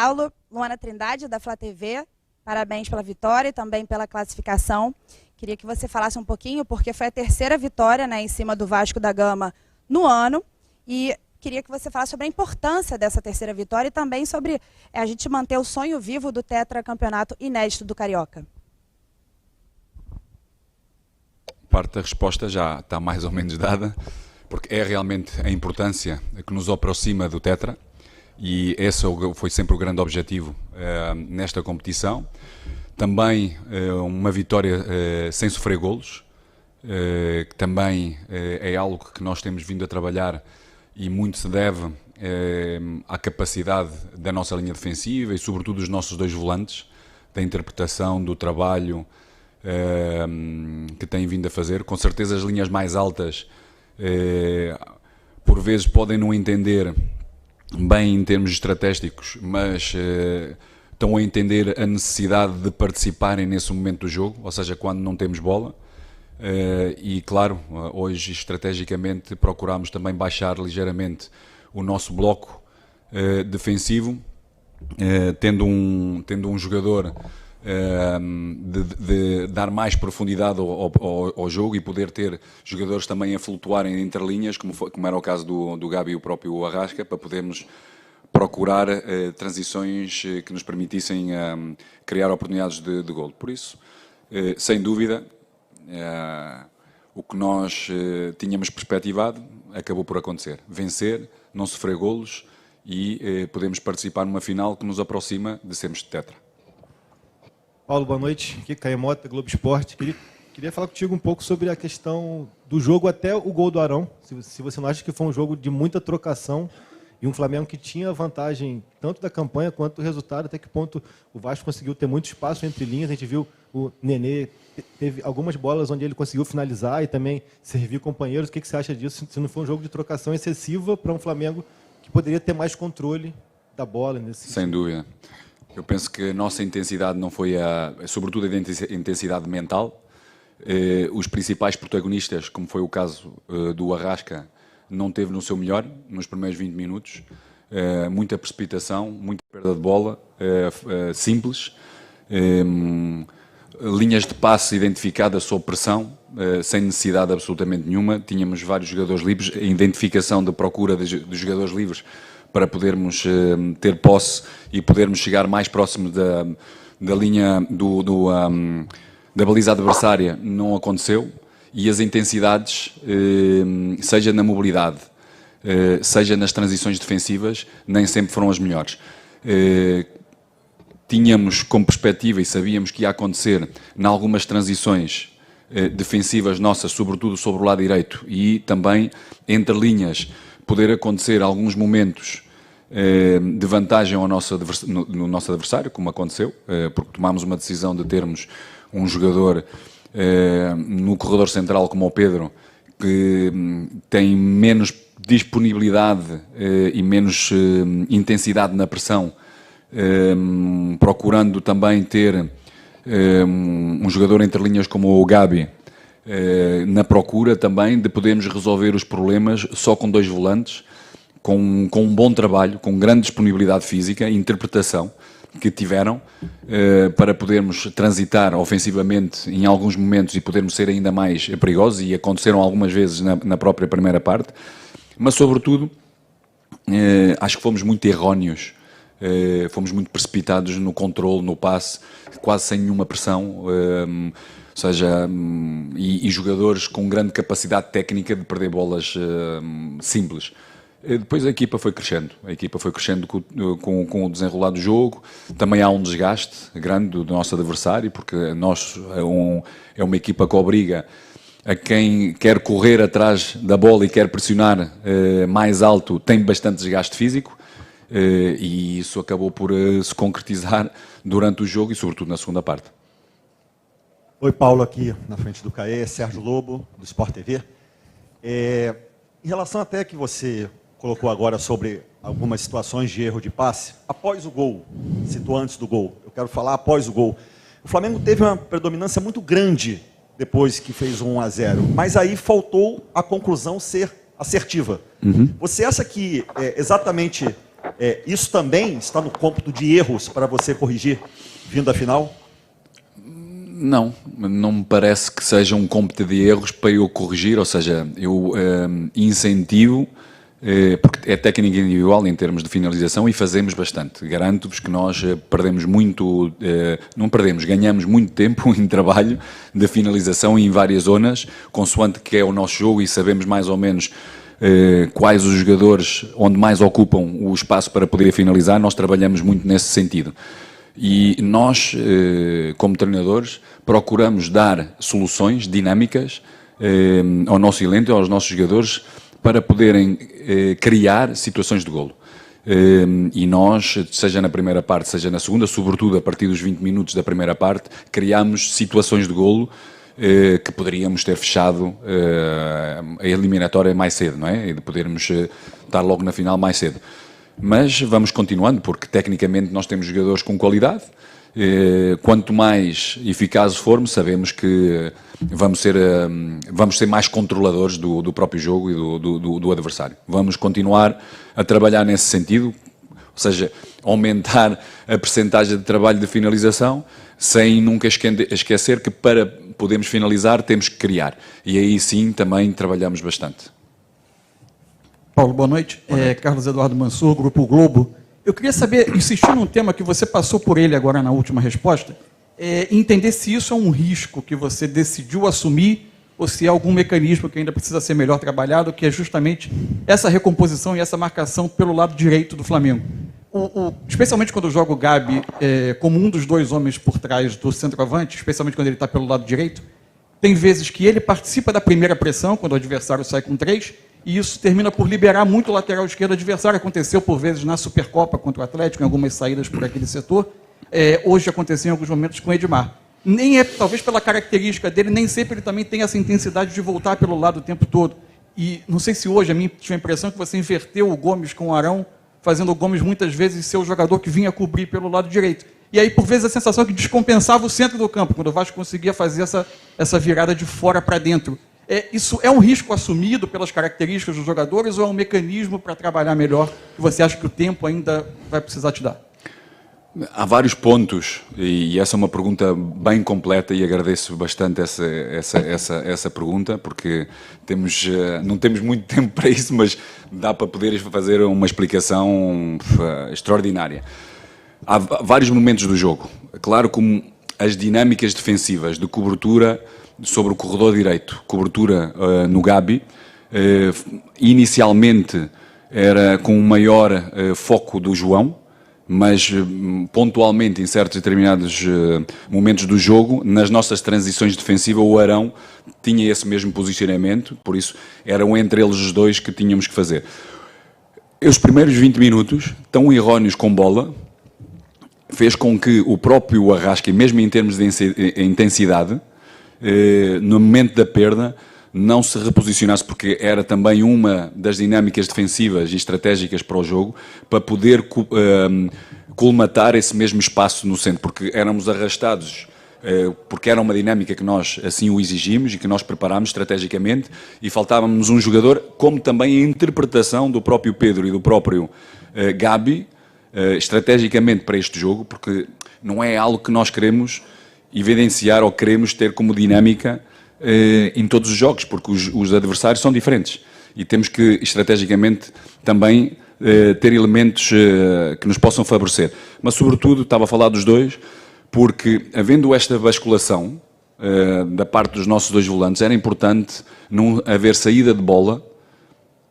Paulo, Luana Trindade, da Flá TV. Parabéns pela vitória e também pela classificação. Queria que você falasse um pouquinho, porque foi a terceira vitória, né, em cima do Vasco da Gama no ano. E queria que você falasse sobre a importância dessa terceira vitória e também sobre a gente manter o sonho vivo do tetracampeonato inédito do Carioca. Parte da resposta já está mais ou menos dada, porque é realmente a importância que nos aproxima do Tetra, e esse foi sempre o grande objetivo nesta competição. Também uma vitória sem sofrer golos, que também é algo que nós temos vindo a trabalhar e muito se deve à capacidade da nossa linha defensiva e sobretudo dos nossos dois volantes, da interpretação, do trabalho que têm vindo a fazer. Com certeza as linhas mais altas por vezes podem não entender bem em termos estratégicos, mas estão a entender a necessidade de participarem nesse momento do jogo, ou seja, quando não temos bola. E claro, hoje estrategicamente procuramos também baixar ligeiramente o nosso bloco defensivo, tendo um jogador de dar mais profundidade ao jogo e poder ter jogadores também a flutuarem entre linhas, como era o caso do Gabi e o próprio Arrasca, para podermos procurar transições que nos permitissem criar oportunidades de golo. Por isso, sem dúvida, o que nós tínhamos perspectivado acabou por acontecer. Vencer, não sofrer golos e podemos participar numa final que nos aproxima de sermos de tetra. Paulo, boa noite. Aqui Caio Mota, Globo Esporte. Queria falar contigo um pouco sobre a questão do jogo até o gol do Arão. Se você não acha que foi um jogo de muita trocação e um Flamengo que tinha vantagem tanto da campanha quanto do resultado, até que ponto o Vasco conseguiu ter muito espaço entre linhas. A gente viu o Nenê, teve algumas bolas onde ele conseguiu finalizar e também servir companheiros. O que você acha disso? Se não foi um jogo de trocação excessiva para um Flamengo que poderia ter mais controle da bola nesse Sem dúvida. Eu penso que a nossa intensidade não foi sobretudo a intensidade mental. Os principais protagonistas, como foi o caso do Arrasca, não teve no seu melhor nos primeiros 20 minutos. Muita precipitação, muita perda de bola, simples. Linhas de passe identificadas sob pressão, sem necessidade absolutamente nenhuma. Tínhamos vários jogadores livres, a identificação da procura de jogadores livres para podermos ter posse e podermos chegar mais próximo da linha da baliza adversária não aconteceu, e as intensidades, seja na mobilidade, seja nas transições defensivas, nem sempre foram as melhores. Tínhamos como perspectiva e sabíamos que ia acontecer em algumas transições defensivas nossas, sobretudo sobre o lado direito, e também entre linhas, poder acontecer alguns momentos de vantagem no nosso adversário, como aconteceu, porque tomámos uma decisão de termos um jogador no corredor central como o Pedro, que tem menos disponibilidade e menos intensidade na pressão, procurando também ter um jogador entre linhas como o Gabi, na procura também de podermos resolver os problemas só com dois volantes, com um bom trabalho, com grande disponibilidade física e interpretação que tiveram, para podermos transitar ofensivamente em alguns momentos e podermos ser ainda mais perigosos, e aconteceram algumas vezes na própria primeira parte, mas sobretudo acho que fomos muito erróneos, fomos muito precipitados no controle, no passe, quase sem nenhuma pressão, ou seja, e jogadores com grande capacidade técnica de perder bolas simples. Depois a equipa foi crescendo com o desenrolar do jogo. Também há um desgaste grande do nosso adversário, porque nós é uma equipa que obriga a quem quer correr atrás da bola e quer pressionar mais alto, tem bastante desgaste físico, e isso acabou por se concretizar durante o jogo e sobretudo na segunda parte. Oi, Paulo, aqui na frente do CAE, Sérgio Lobo, do Sport TV. Em relação até que você colocou agora sobre algumas situações de erro de passe, após o gol, citou antes do gol, eu quero falar após o gol. O Flamengo teve uma predominância muito grande depois que fez 1-0, mas aí faltou a conclusão ser assertiva. Você acha que exatamente Isso também está no cômputo de erros para você corrigir vindo à final? Não me parece que seja um cômputo de erros para eu corrigir, ou seja, eu incentivo, porque é técnica individual em termos de finalização e fazemos bastante. Garanto-vos que nós perdemos muito, não perdemos, ganhamos muito tempo em trabalho de finalização em várias zonas, consoante que é o nosso jogo e sabemos mais ou menos quais os jogadores onde mais ocupam o espaço para poder finalizar, nós trabalhamos muito nesse sentido. E nós, como treinadores, procuramos dar soluções dinâmicas ao nosso elenco, aos nossos jogadores, para poderem criar situações de golo. E nós, seja na primeira parte, seja na segunda, sobretudo a partir dos 20 minutos da primeira parte, criamos situações de golo que poderíamos ter fechado a eliminatória mais cedo, não é? E de podermos estar logo na final mais cedo. Mas vamos continuando, porque tecnicamente nós temos jogadores com qualidade. Quanto mais eficazes formos, sabemos que vamos ser mais controladores do próprio jogo e do adversário. Vamos continuar a trabalhar nesse sentido, ou seja, aumentar a percentagem de trabalho de finalização, sem nunca esquecer que para podermos finalizar temos que criar. E aí sim também trabalhamos bastante. Paulo, boa noite. Carlos Eduardo Mansur, Grupo Globo. Eu queria saber, insistir num tema que você passou por ele agora na última resposta, entender se isso é um risco que você decidiu assumir ou se é algum mecanismo que ainda precisa ser melhor trabalhado, que é justamente essa recomposição e essa marcação pelo lado direito do Flamengo. Especialmente quando joga o Gabi como um dos dois homens por trás do centroavante, especialmente quando ele está pelo lado direito, tem vezes que ele participa da primeira pressão, quando o adversário sai com 3, e isso termina por liberar muito o lateral esquerdo adversário. Aconteceu por vezes na Supercopa contra o Atlético, em algumas saídas por aquele setor. Hoje aconteceu em alguns momentos com o Edmar. Talvez pela característica dele, nem sempre ele também tem essa intensidade de voltar pelo lado o tempo todo. E não sei se hoje, a mim tive a impressão que você inverteu o Gomes com o Arão, fazendo o Gomes muitas vezes ser o jogador que vinha cobrir pelo lado direito. E aí, por vezes, a sensação é que descompensava o centro do campo, quando o Vasco conseguia fazer essa virada de fora para dentro. Isso é um risco assumido pelas características dos jogadores ou é um mecanismo para trabalhar melhor que você acha que o tempo ainda vai precisar te dar? Há vários pontos, e essa é uma pergunta bem completa e agradeço bastante essa pergunta, porque não temos muito tempo para isso, mas dá para poder fazer uma explicação extraordinária. Há vários momentos do jogo. Claro, como as dinâmicas defensivas de cobertura sobre o corredor direito, cobertura no Gabi, inicialmente era com um maior foco do João, mas pontualmente em certos determinados momentos do jogo, nas nossas transições defensivas, o Arão tinha esse mesmo posicionamento, por isso eram entre eles os dois que tínhamos que fazer. Os primeiros 20 minutos, tão erróneos com bola, fez com que o próprio Arrasca, mesmo em termos de intensidade, no momento da perda, não se reposicionasse, porque era também uma das dinâmicas defensivas e estratégicas para o jogo, para poder colmatar esse mesmo espaço no centro, porque éramos arrastados, porque era uma dinâmica que nós assim o exigimos e que nós preparámos estrategicamente, e faltava-nos um jogador, como também a interpretação do próprio Pedro e do próprio Gabi, estrategicamente para este jogo, porque não é algo que nós queremos evidenciar ou queremos ter como dinâmica em todos os jogos, porque os adversários são diferentes e temos que estrategicamente também ter elementos que nos possam favorecer. Mas sobretudo estava a falar dos dois, porque havendo esta basculação da parte dos nossos dois volantes, era importante não haver saída de bola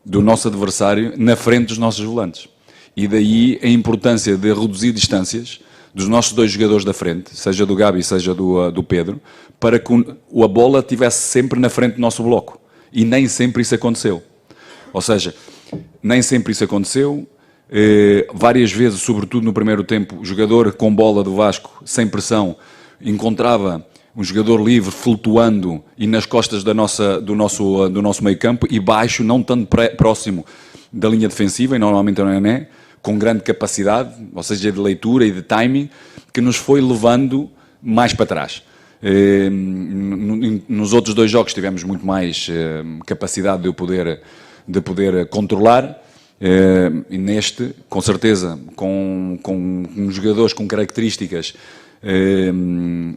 do nosso adversário na frente dos nossos volantes. E daí a importância de reduzir distâncias dos nossos dois jogadores da frente, seja do Gabi, seja do Pedro, para que a bola estivesse sempre na frente do nosso bloco. E nem sempre isso aconteceu. Ou seja, nem sempre isso aconteceu. Várias vezes, sobretudo no primeiro tempo, o jogador com bola do Vasco, sem pressão, encontrava um jogador livre flutuando e nas costas do nosso meio campo e baixo, não tanto próximo da linha defensiva, e normalmente não é, com grande capacidade, ou seja, de leitura e de timing, que nos foi levando mais para trás. Nos outros dois jogos tivemos muito mais capacidade de poder controlar, E neste, com certeza, com jogadores com características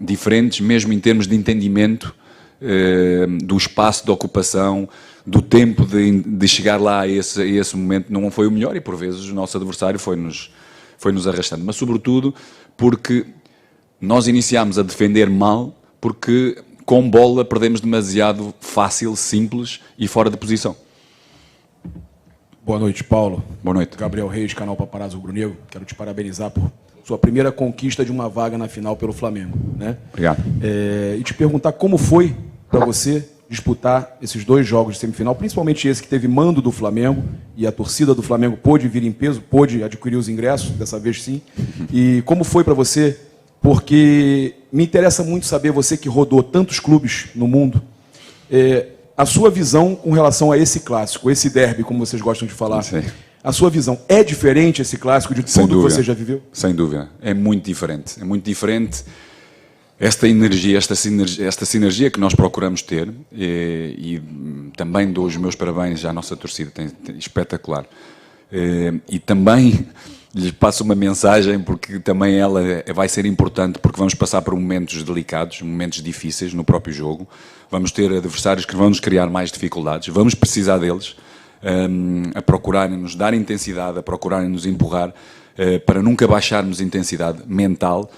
diferentes, mesmo em termos de entendimento do espaço de ocupação, do tempo de chegar lá a esse momento, não foi o melhor e por vezes o nosso adversário foi-nos arrastando. Mas sobretudo porque nós iniciámos a defender mal, porque com bola perdemos demasiado fácil, simples e fora de posição. Boa noite, Paulo. Boa noite. Gabriel Reis, canal Paparazzo Rubro Negro. Quero te parabenizar por sua primeira conquista de uma vaga na final pelo Flamengo, né? Obrigado. E te perguntar como foi para você disputar esses 2 jogos de semifinal, principalmente esse que teve mando do Flamengo e a torcida do Flamengo pôde vir em peso, pôde adquirir os ingressos, dessa vez sim. E como foi para você? Porque me interessa muito saber, você que rodou tantos clubes no mundo, a sua visão com relação a esse clássico, esse derby, como vocês gostam de falar. Sim. A sua visão é diferente esse clássico de tudo que você já viveu? Sem dúvida. É muito diferente. É muito diferente esta energia, esta sinergia que nós procuramos ter e também dou os meus parabéns à nossa torcida, espetacular. E também lhes passo uma mensagem, porque também ela vai ser importante, porque vamos passar por momentos delicados, momentos difíceis no próprio jogo. Vamos ter adversários que vão nos criar mais dificuldades, vamos precisar deles, a procurarem-nos dar intensidade, a procurarem-nos empurrar, para nunca baixarmos intensidade mental,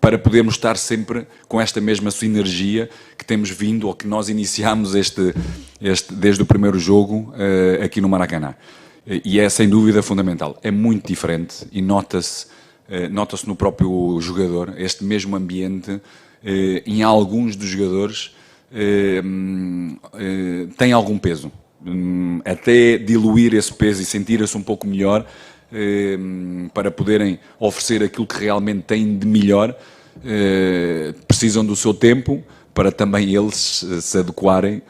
para podermos estar sempre com esta mesma sinergia que temos vindo, ou que nós iniciámos desde o primeiro jogo aqui no Maracanã. E é sem dúvida fundamental. É muito diferente e nota-se no próprio jogador este mesmo ambiente. Em alguns dos jogadores tem algum peso. Até diluir esse peso e sentir-se um pouco melhor, para poderem oferecer aquilo que realmente têm de melhor, precisam do seu tempo para também eles se adequarem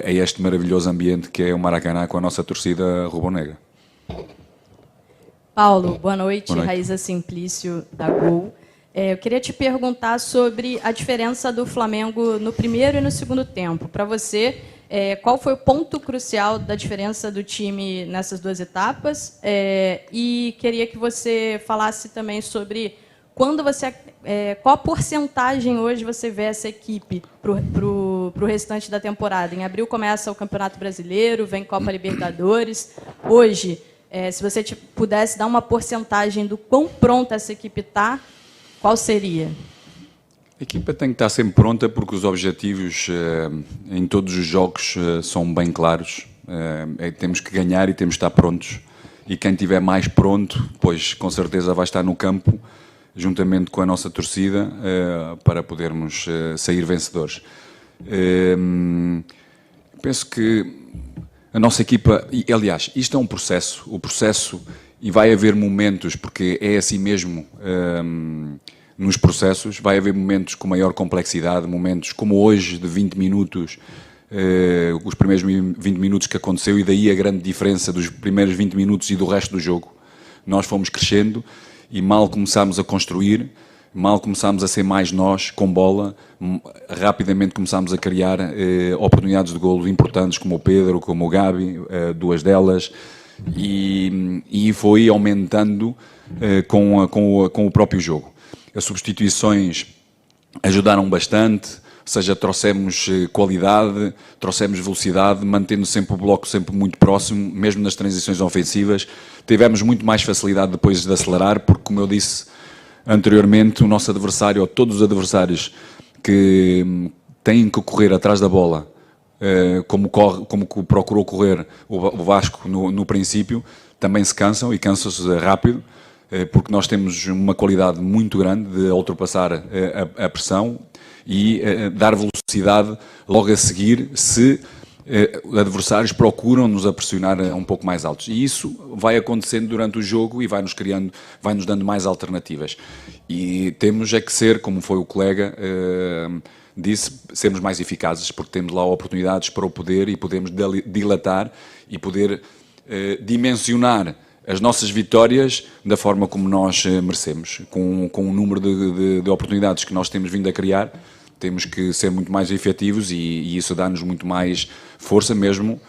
a este maravilhoso ambiente que é o Maracanã com a nossa torcida rubro-negra. Paulo, boa noite. Boa noite. Raíza Simplício, da Gol. Eu queria te perguntar sobre a diferença do Flamengo no primeiro e no segundo tempo. Para você, qual foi o ponto crucial da diferença do time nessas 2 etapas? E queria que você falasse também sobre qual a porcentagem hoje você vê essa equipe para o restante da temporada. Em abril começa o Campeonato Brasileiro, vem Copa Libertadores. Hoje, se você pudesse dar uma porcentagem do quão pronta essa equipe está, qual seria? A equipa tem que estar sempre pronta, porque os objetivos em todos os jogos são bem claros. Temos que ganhar e temos que estar prontos. E quem estiver mais pronto, pois com certeza vai estar no campo, juntamente com a nossa torcida, para podermos sair vencedores. Penso que a nossa equipa, e, aliás, isto é um processo, e vai haver momentos, porque é assim mesmo nos processos, vai haver momentos com maior complexidade, momentos como hoje, de 20 minutos, os primeiros 20 minutos que aconteceu, e daí a grande diferença dos primeiros 20 minutos e do resto do jogo. Nós fomos crescendo, e mal começámos a construir, mal começámos a ser mais nós, com bola, rapidamente começámos a criar oportunidades de golo importantes, como o Pedro, como o Gabi, 2 delas, e foi aumentando com o próprio jogo. As substituições ajudaram bastante, ou seja, trouxemos qualidade, trouxemos velocidade, mantendo sempre o bloco sempre muito próximo, mesmo nas transições ofensivas. Tivemos muito mais facilidade depois de acelerar, porque, como eu disse anteriormente, o nosso adversário, ou todos os adversários que têm que correr atrás da bola, como procurou correr o Vasco no princípio, também se cansam, e cansam-se rápido, porque nós temos uma qualidade muito grande de ultrapassar a pressão e dar velocidade logo a seguir, se adversários procuram-nos a pressionar um pouco mais altos. E isso vai acontecendo durante o jogo e vai-nos dando mais alternativas. E temos que ser, como foi o colega disse, sermos mais eficazes, porque temos lá oportunidades para o poder e podemos dilatar e poder dimensionar as nossas vitórias da forma como nós merecemos. Com o número de oportunidades que nós temos vindo a criar, temos que ser muito mais efetivos, e isso dá-nos muito mais força mesmo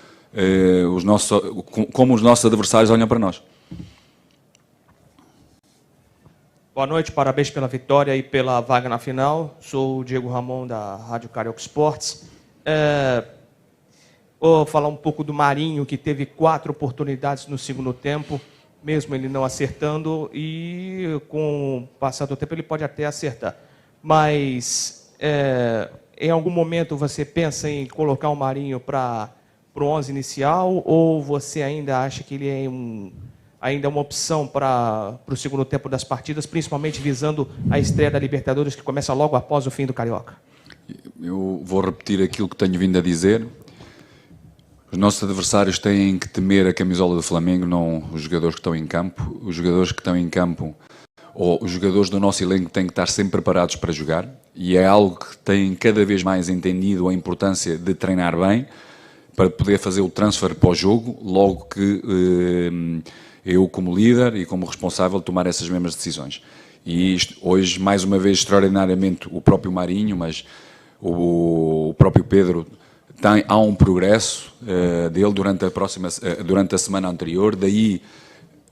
como os nossos adversários olham para nós. Boa noite, parabéns pela vitória e pela vaga na final. Sou o Diego Ramon, da Rádio Carioca Esportes. Vou falar um pouco do Marinho, que teve 4 oportunidades no segundo tempo, mesmo ele não acertando, e com o passar do tempo ele pode até acertar. Mas em algum momento você pensa em colocar o Marinho para o 11 inicial, ou você ainda acha que ele é ainda uma opção para o segundo tempo das partidas, principalmente visando a estreia da Libertadores, que começa logo após o fim do Carioca? Eu vou repetir aquilo que tenho vindo a dizer. Os nossos adversários têm que temer a camisola do Flamengo, não os jogadores que estão em campo. Os jogadores que estão em campo, ou os jogadores do nosso elenco, têm que estar sempre preparados para jogar, e é algo que têm cada vez mais entendido a importância de treinar bem, para poder fazer o transfer para o jogo, logo que eu, como líder e como responsável, tomar essas mesmas decisões. E isto, hoje, mais uma vez, extraordinariamente, o próprio Marinho, mas o próprio Pedro, há um progresso dele durante a semana anterior, daí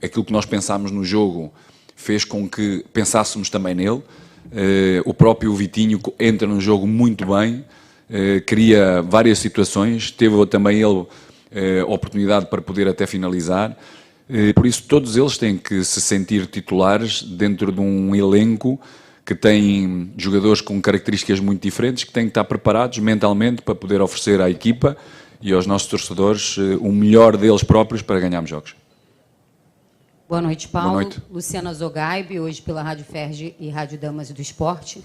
aquilo que nós pensámos no jogo fez com que pensássemos também nele. O próprio Vitinho entra no jogo muito bem, cria várias situações, teve também ele oportunidade para poder até finalizar. Por isso, todos eles têm que se sentir titulares dentro de um elenco que tem jogadores com características muito diferentes, que têm que estar preparados mentalmente para poder oferecer à equipa e aos nossos torcedores o melhor deles próprios para ganharmos jogos. Boa noite, Paulo. Boa noite. Luciana Zogaib, hoje pela Rádio Ferge e Rádio Damas do Esporte.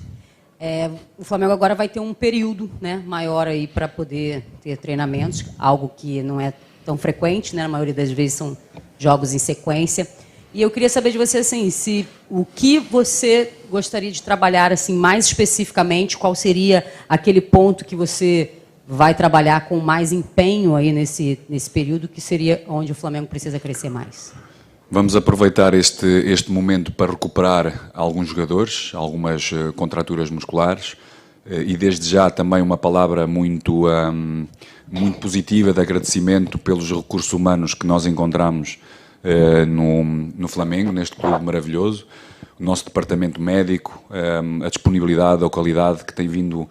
O Flamengo agora vai ter um período, né, maior aí para poder ter treinamentos, algo que não é tão frequente, né, na maioria das vezes são jogos em sequência. E eu queria saber de você, assim, o que você gostaria de trabalhar assim, mais especificamente, qual seria aquele ponto que você vai trabalhar com mais empenho aí nesse período, que seria onde o Flamengo precisa crescer mais? Vamos aproveitar este momento para recuperar alguns jogadores, algumas contraturas musculares, e desde já também uma palavra muito positiva de agradecimento pelos recursos humanos que nós encontramos no Flamengo, neste clube maravilhoso. O nosso departamento médico, a disponibilidade, a qualidade que tem vindo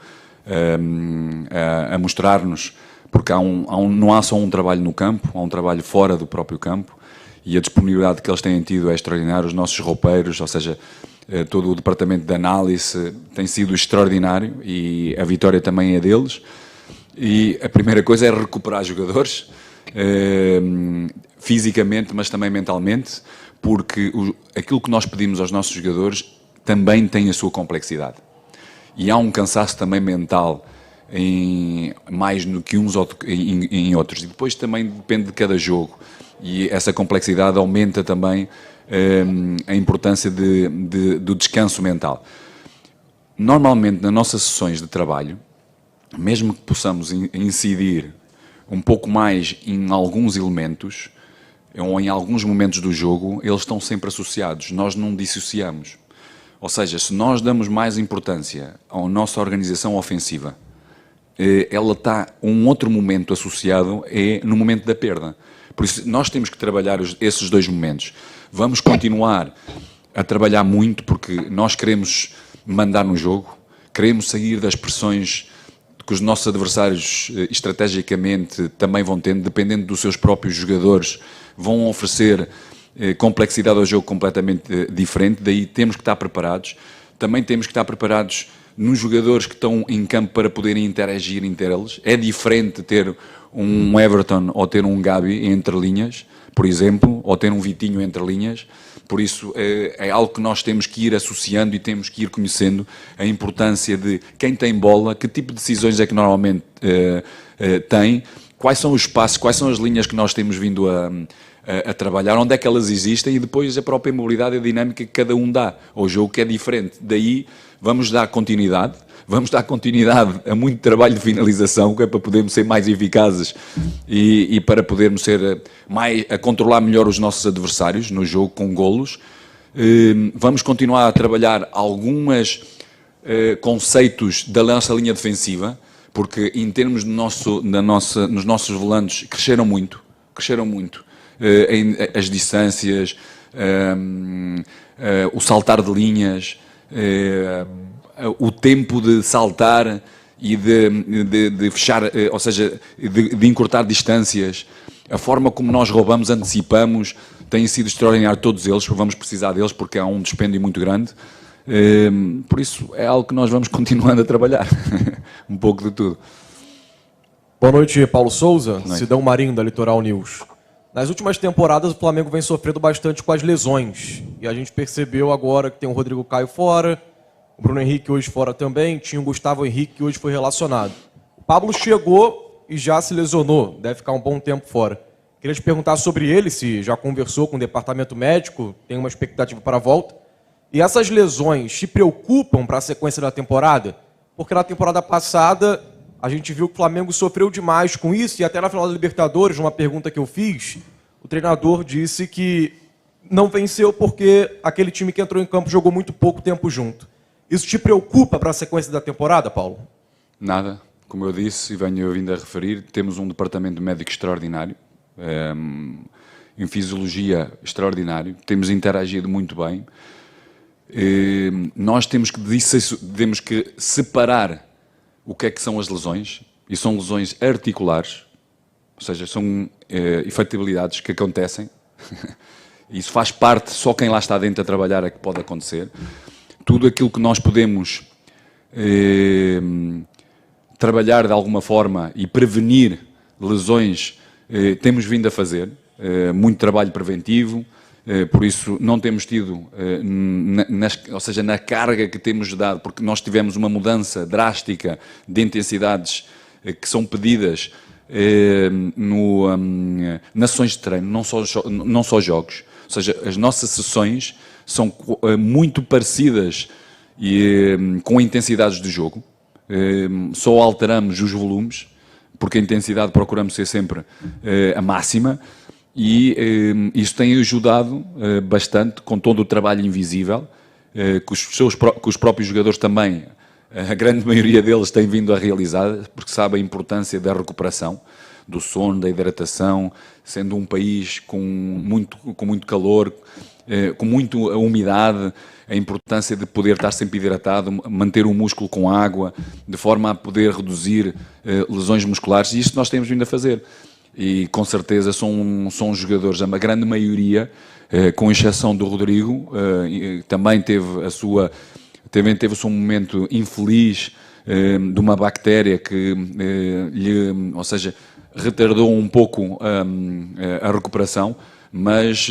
a mostrar-nos, porque não há só um trabalho no campo, há um trabalho fora do próprio campo, e a disponibilidade que eles têm tido é extraordinária. Os nossos roupeiros, ou seja, todo o departamento de análise tem sido extraordinário, e a vitória também é deles. E a primeira coisa é recuperar jogadores, fisicamente, mas também mentalmente, porque aquilo que nós pedimos aos nossos jogadores também tem a sua complexidade. E há um cansaço também mental mais do que uns em outros. E depois também depende de cada jogo. E essa complexidade aumenta também a importância do descanso mental. Normalmente, nas nossas sessões de trabalho, mesmo que possamos incidir um pouco mais em alguns elementos, ou em alguns momentos do jogo, eles estão sempre associados, nós não dissociamos. Ou seja, se nós damos mais importância à nossa organização ofensiva, ela está um outro momento associado, é no momento da perda. Por isso, nós temos que trabalhar esses dois momentos. Vamos continuar a trabalhar muito, porque nós queremos mandar no jogo, queremos sair das pressões que os nossos adversários estrategicamente também vão tendo, dependendo dos seus próprios jogadores, vão oferecer complexidade ao jogo completamente diferente, daí temos que estar preparados. Também temos que estar preparados nos jogadores que estão em campo para poderem interagir entre eles. É diferente ter um Everton ou ter um Gabi entre linhas, por exemplo, ou ter um Vitinho entre linhas. Por isso, é algo que nós temos que ir associando e temos que ir conhecendo a importância de quem tem bola, que tipo de decisões é que normalmente tem, quais são os passos, quais são as linhas que nós temos vindo a trabalhar, onde é que elas existem, e depois a própria mobilidade e a dinâmica que cada um dá ao jogo, que é diferente. Daí vamos dar continuidade a muito trabalho de finalização, que é para podermos ser mais eficazes e para podermos ser a controlar melhor os nossos adversários no jogo com golos. Vamos continuar a trabalhar alguns conceitos da nossa linha defensiva, porque em termos nos nossos volantes cresceram muito, as distâncias, o saltar de linhas, o tempo de saltar e de fechar, ou seja, de encurtar distâncias, a forma como nós roubamos, antecipamos, tem sido extraordinário todos eles, vamos precisar deles porque há um dispêndio muito grande, por isso é algo que nós vamos continuando a trabalhar, um pouco de tudo. Boa noite, Paulo Souza, Sidão Marinho da Litoral News. Nas últimas temporadas o Flamengo vem sofrendo bastante com as lesões, e a gente percebeu agora que tem o Rodrigo Caio fora, o Bruno Henrique hoje fora também, tinha o Gustavo Henrique que hoje foi relacionado. O Pablo chegou e já se lesionou, deve ficar um bom tempo fora. Queria te perguntar sobre ele, se já conversou com o departamento médico, tem uma expectativa para a volta. E essas lesões te preocupam para a sequência da temporada? Porque na temporada passada a gente viu que o Flamengo sofreu demais com isso, e até na final da Libertadores, numa pergunta que eu fiz, o treinador disse que não venceu porque aquele time que entrou em campo jogou muito pouco tempo junto. Isso te preocupa para a sequência da temporada, Paulo? Nada. Como eu disse e venho vindo a referir, temos um departamento médico extraordinário, em fisiologia extraordinário, temos interagido muito bem. Nós temos que separar o que são as lesões, e são lesões articulares, ou seja, são efetibilidades que acontecem. Isso faz parte, só quem lá está dentro a trabalhar é que pode acontecer. Tudo aquilo que nós podemos trabalhar de alguma forma e prevenir lesões, temos vindo a fazer, muito trabalho preventivo, por isso não temos tido, ou seja, na carga que temos dado, porque nós tivemos uma mudança drástica de intensidades que são pedidas nas sessões de treino, não só jogos, ou seja, as nossas sessões são muito parecidas com intensidades de jogo, só alteramos os volumes, porque a intensidade procuramos ser sempre a máxima, e isso tem ajudado bastante com todo o trabalho invisível, que os próprios jogadores também, a grande maioria deles tem vindo a realizar, porque sabe a importância da recuperação, do sono, da hidratação, sendo um país com muito calor, com muita umidade, a importância de poder estar sempre hidratado, manter o músculo com água, de forma a poder reduzir lesões musculares, e isto nós temos vindo a fazer. E com certeza são jogadores, a grande maioria, com exceção do Rodrigo, também teve o seu momento infeliz de uma bactéria que ou seja, retardou um pouco a recuperação, mas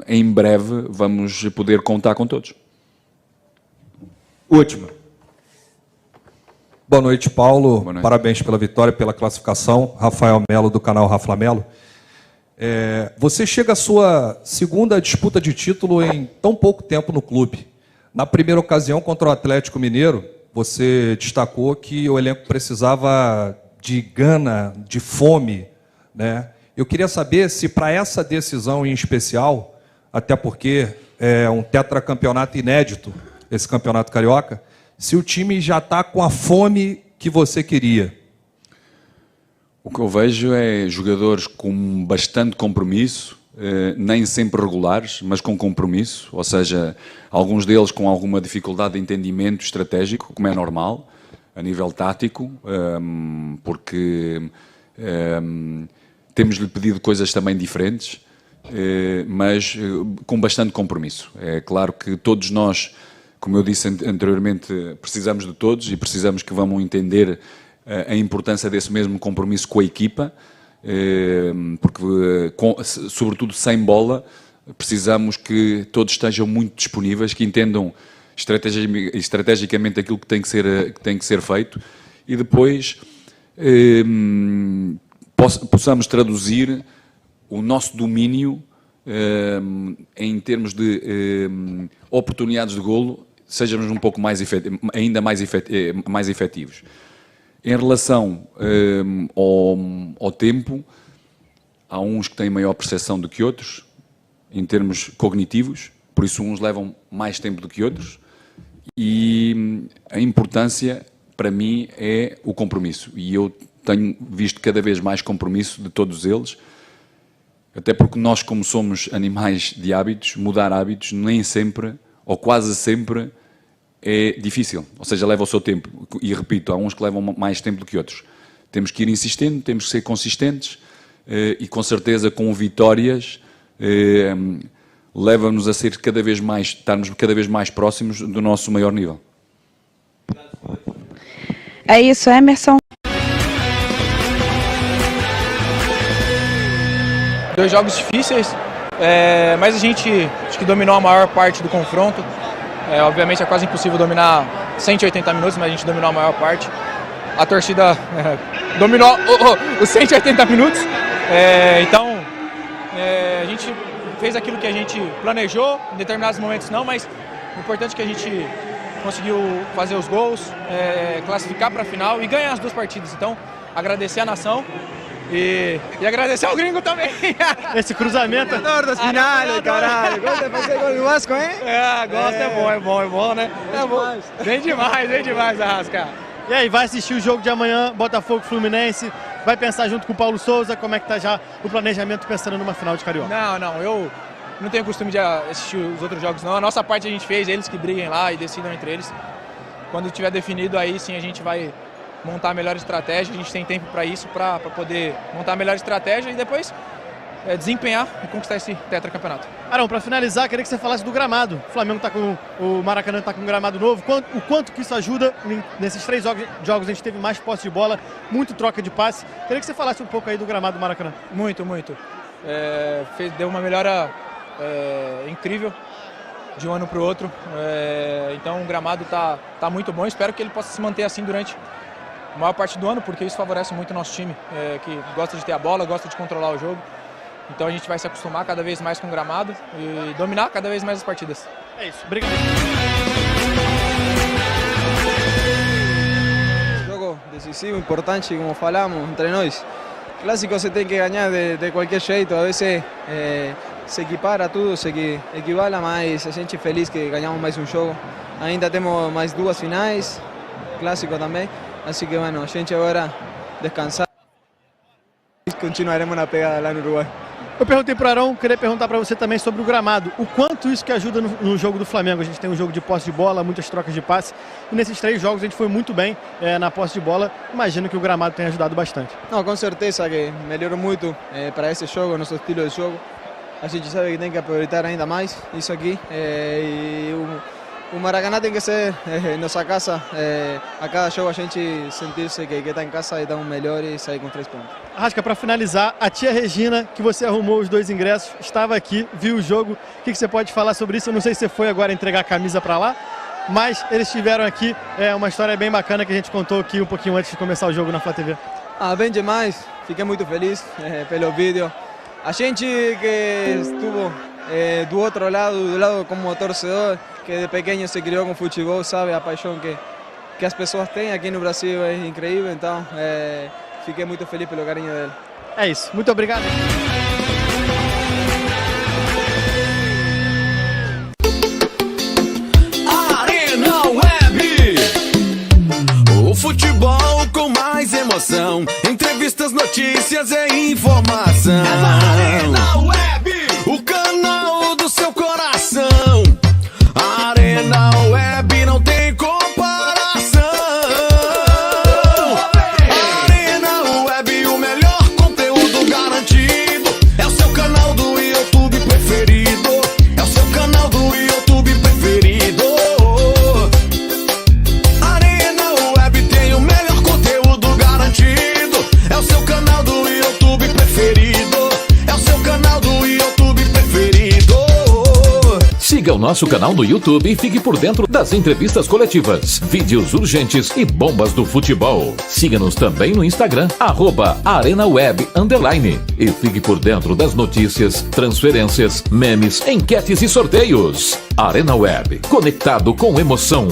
em breve vamos poder contar com todos. Última. Boa noite, Paulo. Boa noite. Parabéns pela vitória, pela classificação. Rafael Melo, do canal Rafa Melo. Você chega à sua segunda disputa de título em tão pouco tempo no clube. Na primeira ocasião, contra o Atlético Mineiro, você destacou que o elenco precisava de gana, de fome, né? Eu queria saber se para essa decisão em especial, até porque é um tetracampeonato inédito, esse campeonato carioca, se o time já está com a fome que você queria. O que eu vejo é jogadores com bastante compromisso, nem sempre regulares, mas com compromisso, ou seja, alguns deles com alguma dificuldade de entendimento estratégico, como é normal, a nível tático, porque temos-lhe pedido coisas também diferentes, mas com bastante compromisso. É claro que todos nós, como eu disse anteriormente, precisamos de todos e precisamos que vão entender a importância desse mesmo compromisso com a equipa, porque, sobretudo sem bola, precisamos que todos estejam muito disponíveis, que entendam estrategicamente aquilo que tem que ser feito, e depois possamos traduzir o nosso domínio em termos de oportunidades de golo, sejamos um pouco ainda mais efetivos. Em relação ao tempo, há uns que têm maior percepção do que outros, em termos cognitivos, por isso uns levam mais tempo do que outros, e a importância para mim, é o compromisso. E eu tenho visto cada vez mais compromisso de todos eles, até porque nós, como somos animais de hábitos, mudar hábitos nem sempre, ou quase sempre, é difícil. Ou seja, leva o seu tempo. E repito, há uns que levam mais tempo do que outros. Temos que ir insistindo, temos que ser consistentes e, com certeza, com vitórias, leva-nos a ser cada vez mais, estarmos cada vez mais próximos do nosso maior nível. É isso, Emerson. 2 jogos difíceis, mas a gente acho que dominou a maior parte do confronto. Obviamente é quase impossível dominar 180 minutos, mas a gente dominou a maior parte. A torcida dominou os 180 minutos, então a gente fez aquilo que a gente planejou, em determinados momentos não, mas o importante é que a gente conseguiu fazer os gols, classificar para a final e ganhar as 2 partidas. Então, agradecer a nação. E agradecer ao gringo também. Esse cruzamento. Das finais, caralho. Gosta de fazer gol no Vasco, hein? Gosta, é bom, né? Vem demais, Arrasca. E aí, vai assistir o jogo de amanhã, Botafogo Fluminense, vai pensar junto com o Paulo Souza, como é que tá já o planejamento pensando numa final de Carioca? Não, eu não tenho costume de assistir os outros jogos não. A nossa parte a gente fez, eles que briguem lá e decidam entre eles. Quando tiver definido, aí sim a gente vai montar a melhor estratégia, a gente tem tempo para isso, para poder montar a melhor estratégia e depois desempenhar e conquistar esse tetracampeonato. Arão, para finalizar, queria que você falasse do gramado. O Flamengo tá com o Maracanã está com um gramado novo. O quanto que isso ajuda nesses 3 jogos a gente teve mais posse de bola, muito troca de passe. Queria que você falasse um pouco aí do gramado do Maracanã. Muito. Deu uma melhora incrível de um ano para o outro. Então o gramado tá muito bom. Espero que ele possa se manter assim durante a maior parte do ano, porque isso favorece muito o nosso time, que gosta de ter a bola, gosta de controlar o jogo. Então a gente vai se acostumar cada vez mais com o gramado e dominar cada vez mais as partidas. É isso, obrigado. Jogo decisivo, importante, como falamos entre nós. Clásico se tem que ganhar de qualquer jeito, a vezes se equipara tudo, se equivale, mas a gente é feliz que ganhamos mais um jogo. Ainda temos mais 2 finais, clássico também. Así que bueno, a gente agora descansar e continuaremos na pegada lá no Uruguai. Eu perguntei para o Arão, queria perguntar para você também sobre o gramado. O quanto isso que ajuda no jogo do Flamengo? A gente tem um jogo de posse de bola, muitas trocas de passe. E nesses 3 jogos a gente foi muito bem na posse de bola. Imagino que o gramado tenha ajudado bastante. Não, com certeza que melhorou muito para esse jogo, nosso estilo de jogo. A gente sabe que tem que aproveitar ainda mais isso aqui. O Maracanã tem que ser nossa casa. A cada jogo a gente sentir-se que está em casa e dar um melhor e sair com 3 pontos. Arrasca, para finalizar, a tia Regina, que você arrumou os 2 ingressos, estava aqui, viu o jogo. O que você pode falar sobre isso? Eu não sei se você foi agora entregar a camisa para lá, mas eles estiveram aqui. É uma história bem bacana que a gente contou aqui um pouquinho antes de começar o jogo na Flá TV. Bem demais. Fiquei muito feliz pelo vídeo. A gente que estuvo do outro lado, do lado como torcedor, que de pequeno se criou com futebol, sabe a paixão que as pessoas têm aqui no Brasil é incrível, então fiquei muito feliz pelo carinho dele. É isso, muito obrigado. Arena Web, o futebol com mais emoção, entrevistas, notícias e informação. Arena Web, o canal do seu coração. Arena Web não tem comparação. Arena Web, o melhor conteúdo garantido. É o seu canal do YouTube preferido. É o seu canal do YouTube preferido. Arena Web tem o melhor conteúdo garantido. É o seu canal do YouTube preferido. É o seu canal do YouTube preferido. Siga o nosso canal no YouTube e fique por dentro das entrevistas coletivas, vídeos urgentes e bombas do futebol. Siga-nos também no Instagram, @ArenaWeb_. E fique por dentro das notícias, transferências, memes, enquetes e sorteios. Arena Web, conectado com emoção.